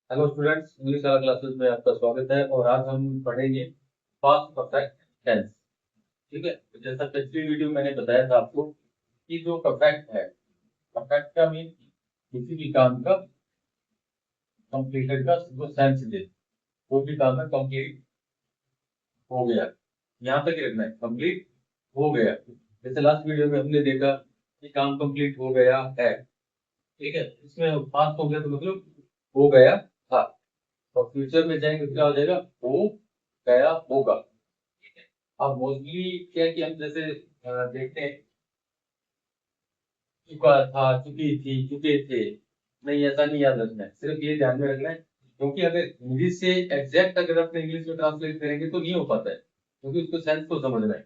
Hello students, English वाला classes में आपका स्वागत है। और आज हम पढ़ेंगे पास्ट परफेक्ट टेंस। ठीक है, तो जैसा पिछली वीडियो मैंने बताया था आपको कि जो परफेक्ट है, परफेक्ट का मीन किसी भी काम का कंप्लीटेड का वो सेंस दे। कोई भी काम है कंप्लीट हो गया, यहाँ तक ही रखना है, कंप्लीट हो गया। जैसे लास्ट वीडियो में हमने देखा कि काम कंप्लीट हो गया है। ठीक है, इसमें पास्ट हो गया तो मतलब हो गया था। और फ्यूचर में जाएंगे तो क्या हो जाएगा, हो गया होगा। अब मोस्टली क्या है कि हम जैसे देखते हैं चुका था, चुकी थी, चुके थे। नहीं, ऐसा नहीं याद रखना है, सिर्फ ये ध्यान में रखना है। क्योंकि अगर इंग्लिश से एग्जैक्ट अगर अपने इंग्लिश में ट्रांसलेट करेंगे तो नहीं हो पाता है, क्योंकि उसको सेंस को समझना है।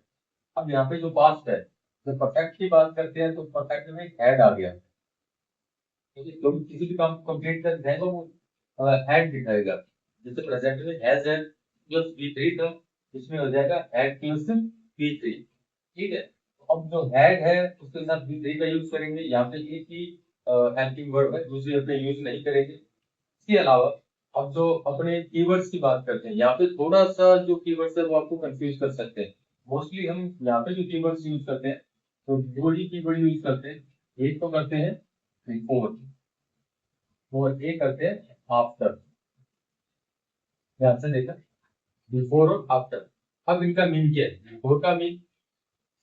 अब यहाँ पे जो पास्ट है, जब परफेक्ट की बात करते हैं तो परफेक्ट में हैड आ गया। क्योंकि जो भी किसी भी काम को कंप्लीट कर देगा वो हैड दिखाएगा। जैसे प्रेजेंट में हैज है प्लस बी थ्री था, इसमें हो जाएगा हैड प्लस बी थ्री। ठीक है, अब जो हैड है उसके साथ बी थ्री का यूज करेंगे। यहाँ पे एक ही हेल्पिंग वर्ब है, दूसरी अपने यूज नहीं करेंगे। इसके अलावा अब जो अपने कीवर्ड्स की बात करते हैं, यहाँ पे थोड़ा सा जो कीवर्ड्स है वो आपको कंफ्यूज कर सकते हैं। मोस्टली हम यहाँ पे जो कीवर्ड्स यूज करते हैं तो दो ही कीवर्ड यूज करते हैं। एक तो करते हैं बिफोर, और एक करते हैं आफ्टर। ध्यान से देखा, बिफोर और आफ्टर। अब इनका मीन क्या है? बिफोर का मीन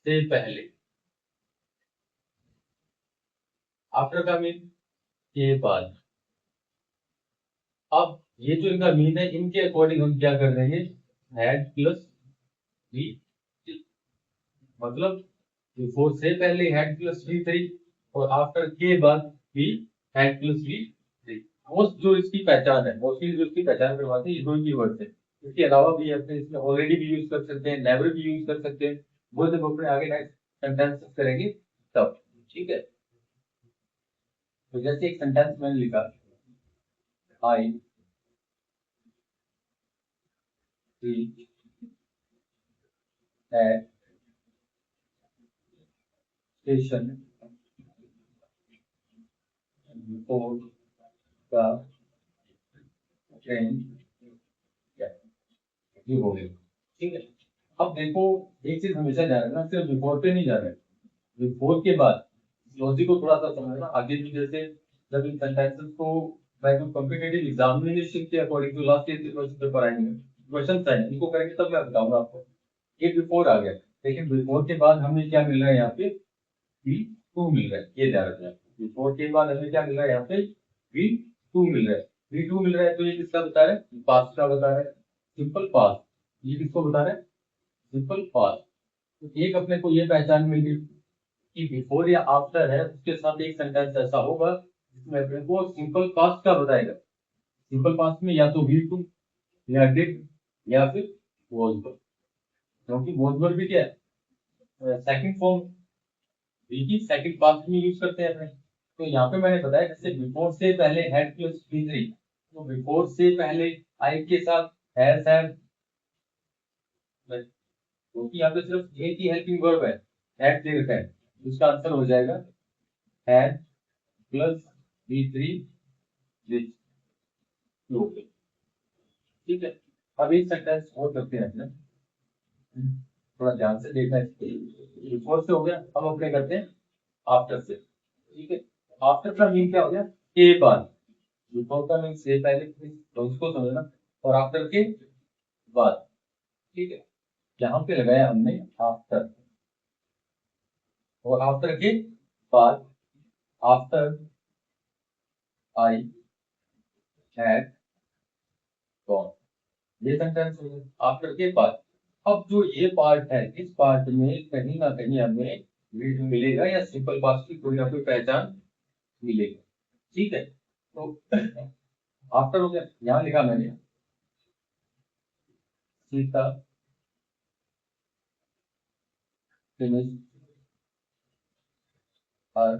से पहले, आफ्टर का मीन के बाद। अब ये जो इनका मीन है, इनके अकॉर्डिंग हम क्या कर रहे हैं, हैड प्लस वी, मतलब बिफोर से पहले हैड प्लस वी थ्री, और आफ्टर के बाद V had plus V three. Most जो इसकी पहचान है, मोस्टली जो इसकी पहचान करवाते हैं ये दो ही वर्ड है। इसके अलावा भी अपने इसमें ऑलरेडी भी यूज कर सकते हैं, नेवर भी यूज कर सकते हैं। वो जब अपने आगे नेक्स्ट सेंटेंस करेंगे तब। ठीक है, तो जैसे एक सेंटेंस मैंने लिखा, I see at station before the train, ये हो गई। ठीक है, अब देखो, एक चीज हमेशा ध्यान रखना, सिर्फ बिफोर पे नहीं जाना है, बिफोर के बाद लॉजिक को थोड़ा सा समझना आगे भी। जैसे जब इन सेंटेंसेस को मैं जो कॉम्पिटेटिव एग्जामिनेशन के अकॉर्डिंग टू लास्ट ईयर के क्वेश्चन पेपर आएंगे, क्वेश्चन आएंगे, इनको करेंगे तब मैं बताऊंगा आपको। ये बिफोर आ गया, लेकिन बिफोर के बाद हमें क्या मिल रहा है यहाँ पे, बी टू मिल रहा है। ये ध्यान रखना है, बिफोर के बाद हमें क्या मिल रहा है यहाँ पे, बी टू मिल रहा है। बी टू मिल रहा है तो ये किसका बता रहा है, पास्ट का बता रहा है, सिंपल पास्ट। ये किसको बता रहा है, सिंपल पास्ट। तो एक अपने को ये पहचान मिल गई कि बिफोर या आफ्टर है, उसके साथ एक सेंटेंस ऐसा होगा जिसमें अपने को सिंपल पास्ट का बताएगा। सिंपल पास्ट में या तो वी टू, या डिड, या फिर वॉज वर। क्योंकि वॉज वर भी क्या है, सेकंड फॉर्म, वी की सेकंड पास्ट में यूज करते हैं अपने। तो यहाँ पे मैंने बताया जैसे बिफोर से पहले हैड प्लस बी थ्री, तो बिफोर से पहले आई के साथ हैज हैड, क्योंकि यहाँ पे सिर्फ एक ही हेल्पिंग वर्ब है, हैड दे रखा है, उसका आंसर हो जाएगा had plus B three which two. ठीक है, अब एक सेंटेंस और करते हैं अपने, थोड़ा ध्यान से देखना है। बिफोर से हो गया, अब अपने करते हैं आफ्टर से। ठीक है, आफ्टर का मीन क्या हो गया, के बाद। बिफोर का मीन से पहले, तो उसको समझना, और आफ्टर के बाद। ठीक है, यहाँ पे लगाया हमने आफ्टर, और आफ्टर के बाद, आफ्टर आई हैड गॉन। ये सेंटेंस हो गया आफ्टर के बाद। अब जो ये पार्ट है, इस पार्ट में कहीं ना कहीं हमें रीड मिलेगा या सिंपल पास्ट की कोई ना कोई पहचान मिलेगी। ठीक है, तो आफ्टर हो गया, यहाँ लिखा मैंने Sita finish her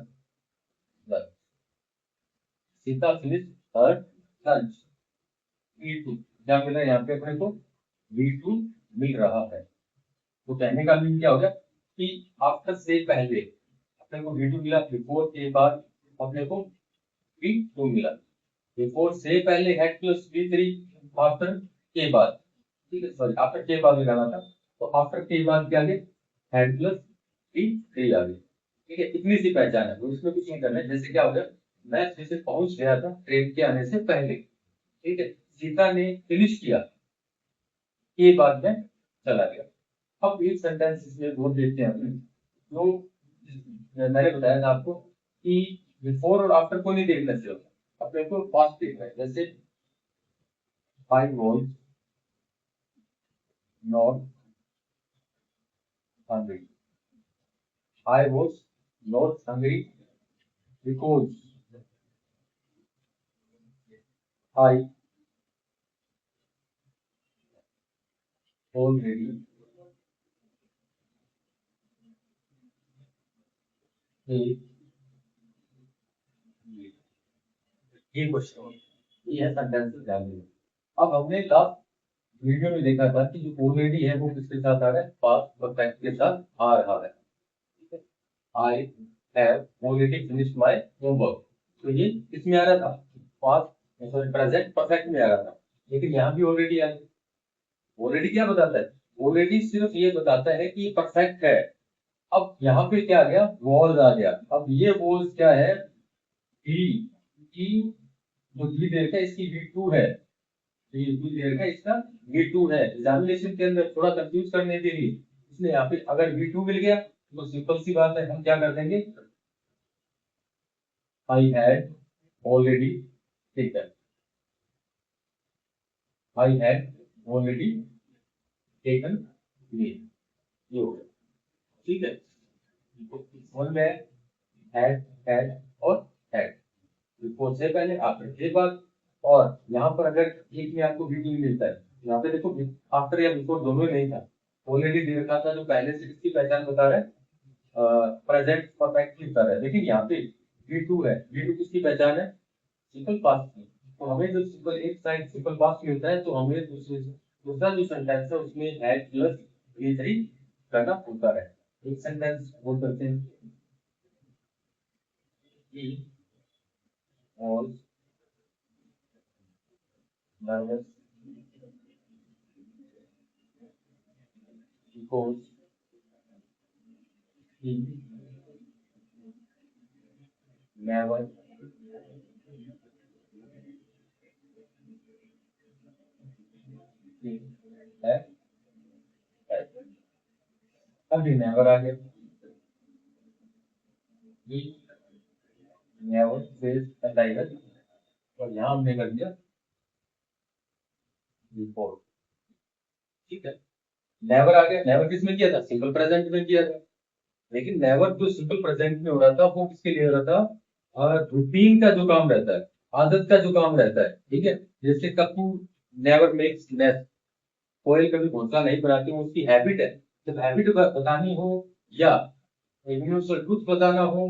lunch. Sita finish her lunch. V two क्या मिला यहाँ पे अपने को, वी टू मिल रहा है। तो कहने का मीन क्या हो गया कि आफ्टर से पहले अपने को वी टू मिला, बिफोर के बाद अपने को वी टू मिला। बिफोर से पहले हैड प्लस V3, आफ्टर के बाद, ठीक है, सॉरी आफ्टर के बाद लगाना था, तो आफ्टर के बाद क्या आ गया, हैड प्लस V3 आ गया, ठीक है। इतनी सी पहचान है, तो इसमें कुछ नहीं करना है। जैसे क्या हो गया, मैं जैसे पहुंच गया था ट्रेन के आने से पहले, ठीक है, सीता ने फिनिश किया, के बाद में चला गया। अब एक सेंटेंस इसमें बोल देते हैं अपने, जो मैंने बताया था आपको कि बिफोर और आफ्टर को नहीं देखना चाहिए, अपने को पास्ट देखना है। जैसे I was not hungry, I was not hungry because I already ये क्वेश्चन, ये सेंटेंस ध्यान देना। अब हमने लास्ट वीडियो में देखा था कि जो ऑलरेडी है वो किसके साथ आ रहा है, पास्ट परफेक्ट के साथ आ रहा है, ठीक है। I have already finished my homework, तो ये किसमें आ रहा था, पास्ट सॉरी प्रेजेंट परफेक्ट में आ रहा था, लेकिन यहाँ भी ऑलरेडी आ गया। ऑलरेडी क्या बताता है, ऑलरेडी सिर्फ ये बताता है कि परफेक्ट है। अब यहाँ पे क्या आ गया, वॉज आ गया। अब ये वॉज क्या है, ही की जो वी देर का इसकी V2 है, तो ये वी देर का इसका V2 है। एग्जामिनेशन के अंदर थोड़ा कंफ्यूज करने के लिए इसलिए यहाँ पे अगर V2 मिल गया तो सिंपल सी बात है, हम क्या कर देंगे, आई हैड ऑलरेडी, ठीक है, I had already taken leave, ये हो गया, ठीक है। वन में हैड और हैड, बिफोर से पहले आफ्टर के बाद। और यहाँ पर अगर एक में आपको V2 मिलता है, यहाँ पे देखो आफ्टर या बिफोर दोनों ही नहीं था, ऑलरेडी दे रखा था, जो पहले से इसकी पहचान बता रहा है, प्रेजेंट परफेक्ट बता रहा है, लेकिन यहाँ पे V2 है। V2 किसकी पहचान है, सिंपल पास्ट की। तो हमें जो सिंपल एक साइड सिंपल पास्ट मिलता है, तो हमें दूसरा जो सेंटेंस है उसमें हैड प्लस V3 करना होता है। एक सेंटेंस बोल सकते हैं, was nervous because he never did that. अभी never आ गया, he never faced a tiger, और यहाँ हमने कर दिया before, ठीक है। नेवर आ गया, नेवर किस में किया था, सिंपल प्रेजेंट में किया था, लेकिन नेवर जो सिंपल प्रेजेंट में हो रहा था वो किसके लिए हो रहा था, रूटीन का जो काम रहता है, आदत का जो काम रहता है, ठीक है। जैसे कप्पू नेवर मेक्स नेस्ट, कोयल कभी घोंसला नहीं बनाती, वो उसकी हैबिट है। जब हैबिट बतानी हो या यूनिवर्सल ट्रूथ बताना हो,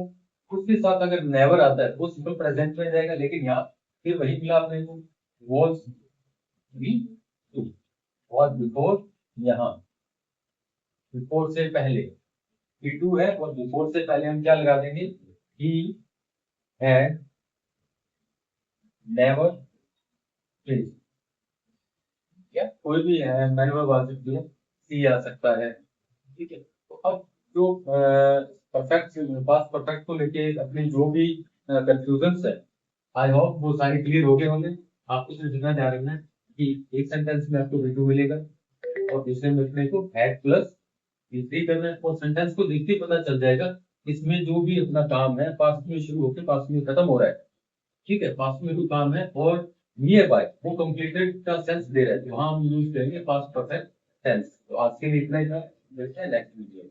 उसके साथ अगर नेवर आता है वो सिंपल प्रेजेंट में जाएगा, लेकिन यहाँ फिर वही मिला अपने को, was B two, was before, यहाँ बिफोर से पहले V2 है, और बिफोर से पहले हम क्या लगा देंगे, he had never faced, क्या कोई भी है मैनुअल आ सकती है, सी आ सकता है, ठीक है। तो अब जो परफेक्ट पास्ट परफेक्ट को लेके अपनी जो भी कंफ्यूजन है, आई होप वो सारे क्लियर हो गए होंगे। आपको सिर्फ इतना ध्यान रखना है कि एक सेंटेंस में आपको V2 मिलेगा और दूसरे में अपने को हैड प्लस V3 करना है, और सेंटेंस को देखते ही पता चल जाएगा इसमें जो भी अपना काम है पास्ट में शुरू होकर पास्ट में खत्म हो रहा है, ठीक है। पास्ट में जो काम है और नियर बाय वो कंप्लीटेड का सेंस दे रहा है, तो वहां हम यूज करेंगे पास्ट परफेक्ट टेंस। तो आज के लिए इतना ही था, मिलते हैं नेक्स्ट वीडियो।